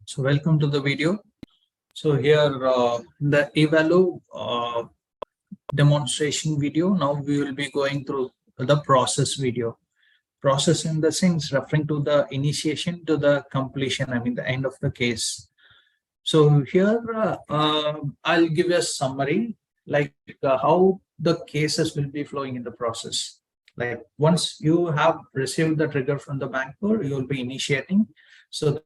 So welcome to the video. So here the Evalo demonstration video. Now we will be going through the process video. Process in the sense referring to the initiation to the completion, I mean the end of the case. So here I'll give a summary like how the cases will be flowing in the process. Like once you have received the trigger from the banker, you will be initiating. So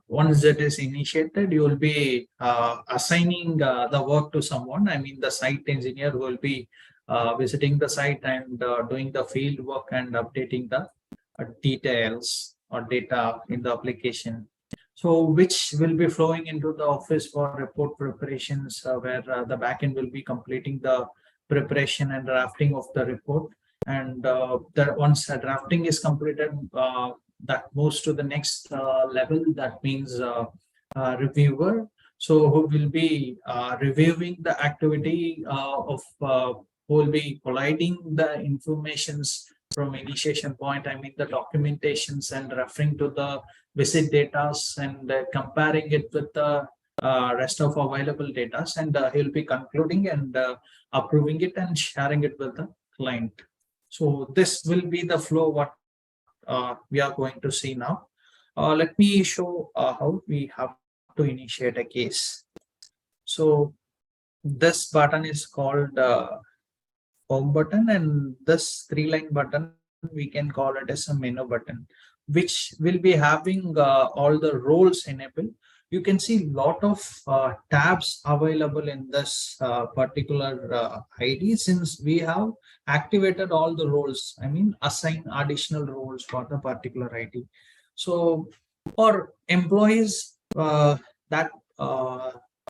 once it is initiated, you will be assigning the work to someone. I mean the site engineer who will be visiting the site and doing the field work and updating the details or data in the application. So which will be flowing into the office for report preparations where the backend will be completing the preparation and drafting of the report. And once the drafting is completed, that moves to the next level. That means reviewer. So who will be reviewing the activity who will be collating the informations from initiation point. I mean the documentations and referring to the visit data and comparing it with the rest of available data, and he'll be concluding and approving it and sharing it with the client. So this will be the flow what we are going to see now. Let me show how we have to initiate a case. So this button is called home button, and this 3-line button we can call it as a menu button, which will be having all the roles enabled. You can see a lot of tabs available in this particular ID, since we have activated all the roles. I mean assign additional roles for the particular ID. So for employees, that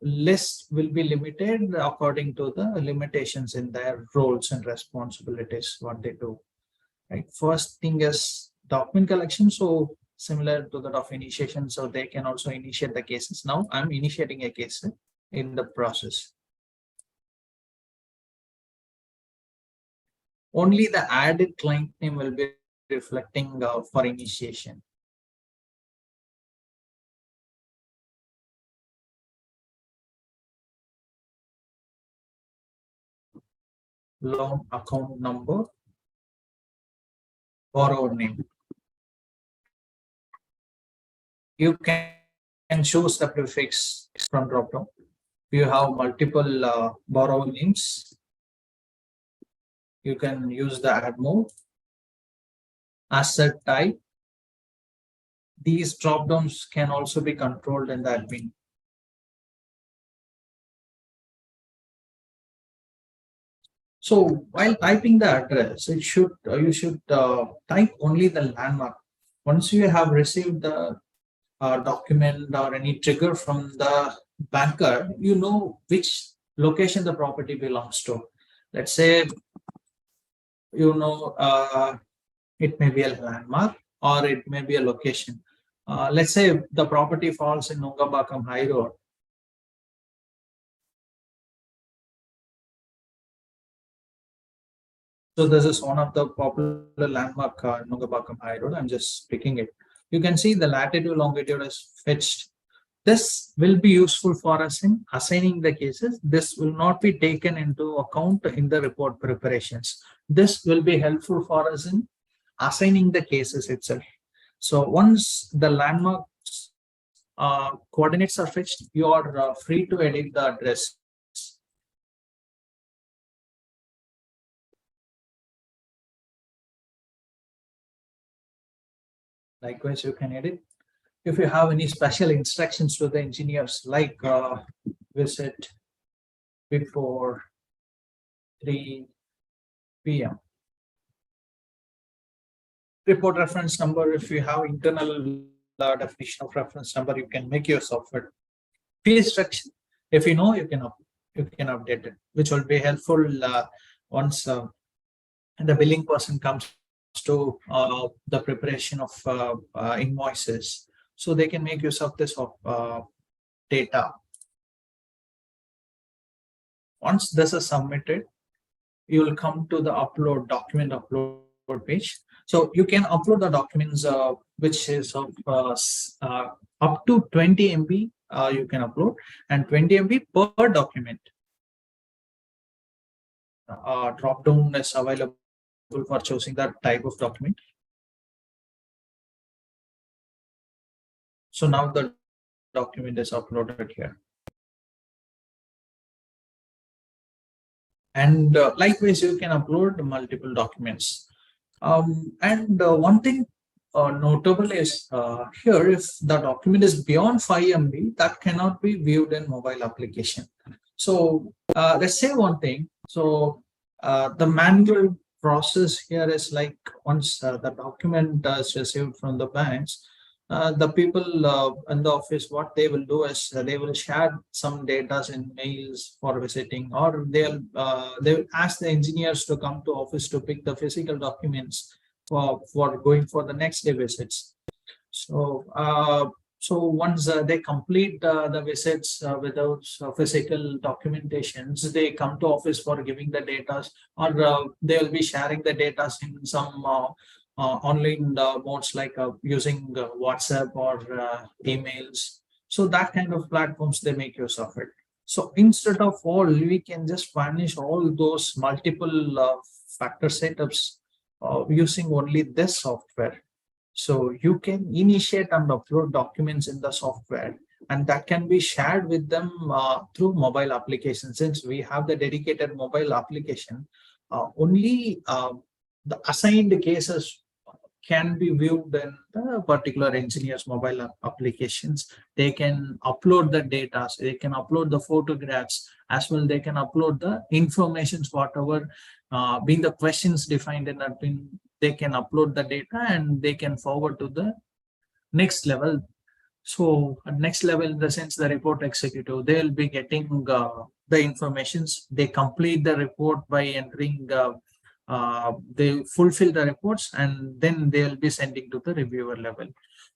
list will be limited according to the limitations in their roles and responsibilities, what they do. Right. First thing is document collection. So similar to that of initiation, so they can also initiate the cases. Now I'm initiating a case in the process. Only the added client name will be reflecting for initiation. Loan account number, borrower name. You can choose the prefix from dropdown. You have multiple borrower names. You can use the add mode, asset type. These dropdowns can also be controlled in the admin. So while typing the address, you should type only the landmark. Once you have received the document or any trigger from the banker, you know which location the property belongs to. Let's say you know it may be a landmark or it may be a location. Let's say the property falls in Nungambakam High Road. So this is one of the popular landmark Nungambakam High Road. I'm just picking it. You can see the latitude longitude is fetched. This will be useful for us in assigning the cases. This will not be taken into account in the report preparations. This will be helpful for us in assigning the cases itself. So once the landmarks coordinates are fetched, you are free to edit the address. Likewise, you can edit. If you have any special instructions to the engineers, like visit before 3 p.m. Report reference number, if you have internal definition of reference number, you can make use of it. Field instruction, if you know, you can update it, which will be helpful once the billing person comes to the preparation of invoices. So they can make use of this data. Once this is submitted, you will come to the document upload page. So you can upload the documents which is of up to 20 MB you can upload, and 20 MB per document. Drop down is available for choosing that type of document. So now the document is uploaded here. And likewise, you can upload multiple documents. And one thing notable is here, if the document is beyond 5 MB, that cannot be viewed in mobile application. So let's say one thing. So the manual process here is like, once the document is received from the banks, the people in the office, what they will do is they will share some data in mails for visiting, or they will ask the engineers to come to office to pick the physical documents for going for the next day visits. So so once they complete the visits without physical documentations, they come to office for giving the data, or they will be sharing the data in some online modes, like using WhatsApp or emails. So that kind of platforms, they make use of it. So instead of all, we can just vanish all those multiple factor setups using only this software. So you can initiate and upload documents in the software, and that can be shared with them through mobile application. Since we have the dedicated mobile application, only the assigned cases can be viewed in the particular engineer's mobile applications. They can upload the data, so they can upload the photographs as well. They can upload the informations, whatever being the questions defined in that pin. They can upload the data and they can forward to the next level. So at next level, in the sense, the report executive, they'll be getting the informations. They complete the report by entering they fulfill the reports, and then they'll be sending to the reviewer level.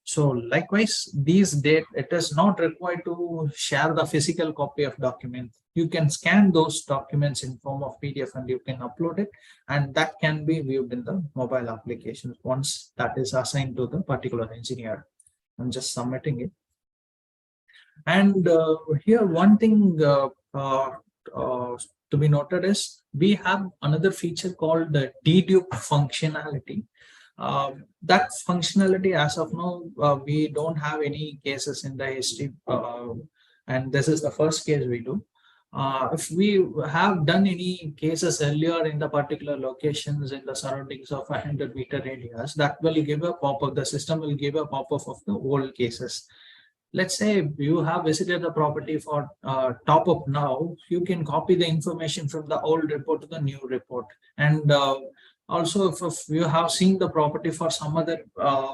So likewise, these days, it is not required to share the physical copy of document. You can scan those documents in form of PDF and you can upload it, and that can be viewed in the mobile applications once that is assigned to the particular engineer. I'm just submitting it. And here, one thing to be noted is we have another feature called the dedupe functionality. That functionality, as of now, we don't have any cases in the history, and this is the first case we do. If we have done any cases earlier in the particular locations in the surroundings of 100-meter radius, that will give a pop-up. The system will give a pop-up of the old cases. Let's say you have visited the property for top up now, you can copy the information from the old report to the new report. And also, if you have seen the property for some other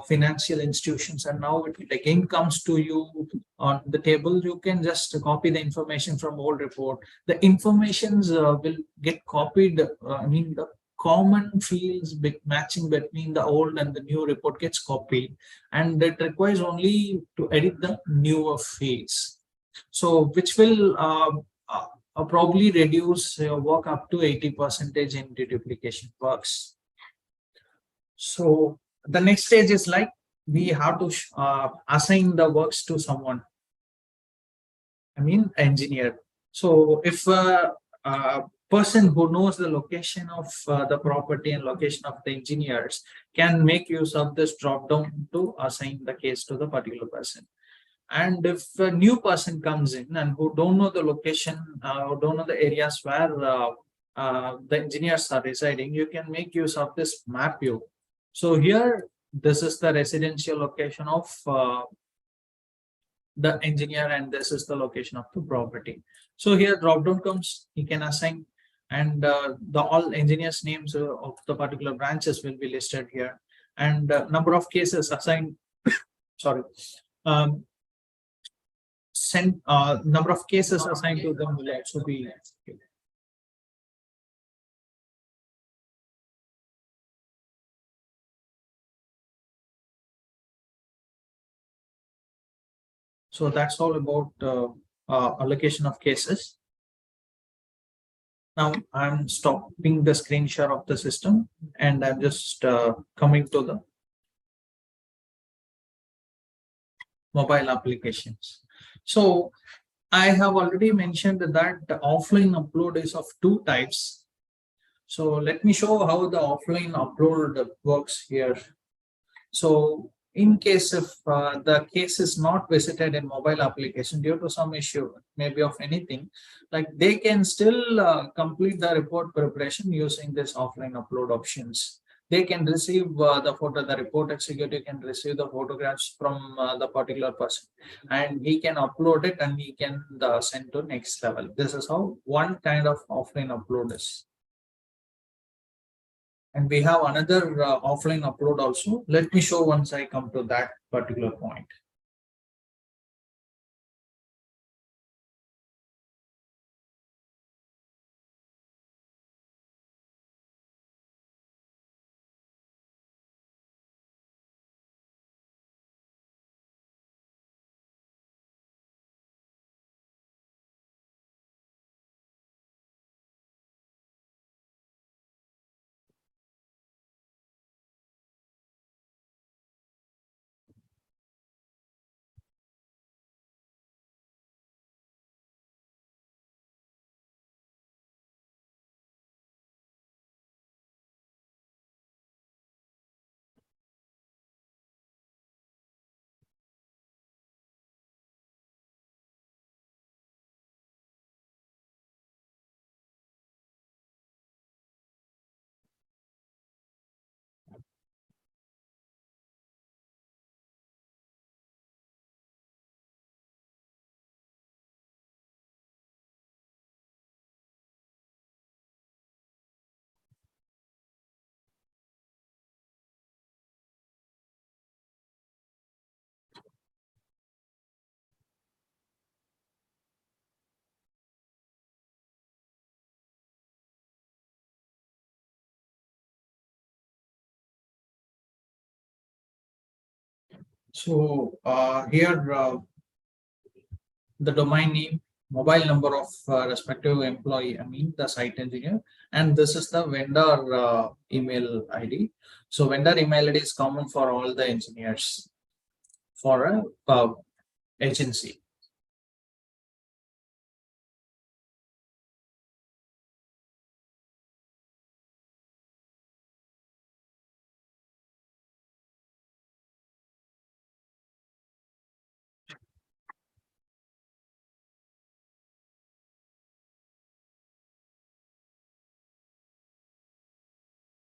financial institutions, and now it again comes to you on the table, you can just copy the information from old report. The informations will get copied. I mean, the common fields matching between the old and the new report gets copied, and it requires only to edit the newer fields. So which will probably reduce your work up to 80% in deduplication works. So the next stage is like, we have to assign the works to someone, I mean engineer. So if person who knows the location of the property and location of the engineers can make use of this drop down to assign the case to the particular person. And if a new person comes in and who don't know the location, or don't know the areas where the engineers are residing, you can make use of this map view. So here, this is the residential location of the engineer, and this is the location of the property. So here drop down comes, he can assign, and the all engineers names of the particular branches will be listed here, and number of cases assigned sorry number of cases assigned to them will also be. So that's all about allocation of cases. Now I'm stopping the screen share of the system, and I'm just coming to the mobile applications. So I have already mentioned that the offline upload is of two types. So let me show how the offline upload works here. So in case if the case is not visited in mobile application due to some issue, maybe of anything, like they can still complete the report preparation using this offline upload options. They can receive the photo, the report executive can receive the photographs from the particular person, and he can upload it and he can send to next level. This is how one kind of offline upload is. And we have another offline upload also. Let me show once I come to that particular point. So here the domain name, mobile number of respective employee, I mean the site engineer, and this is the vendor email ID. So vendor email ID is common for all the engineers for a agency.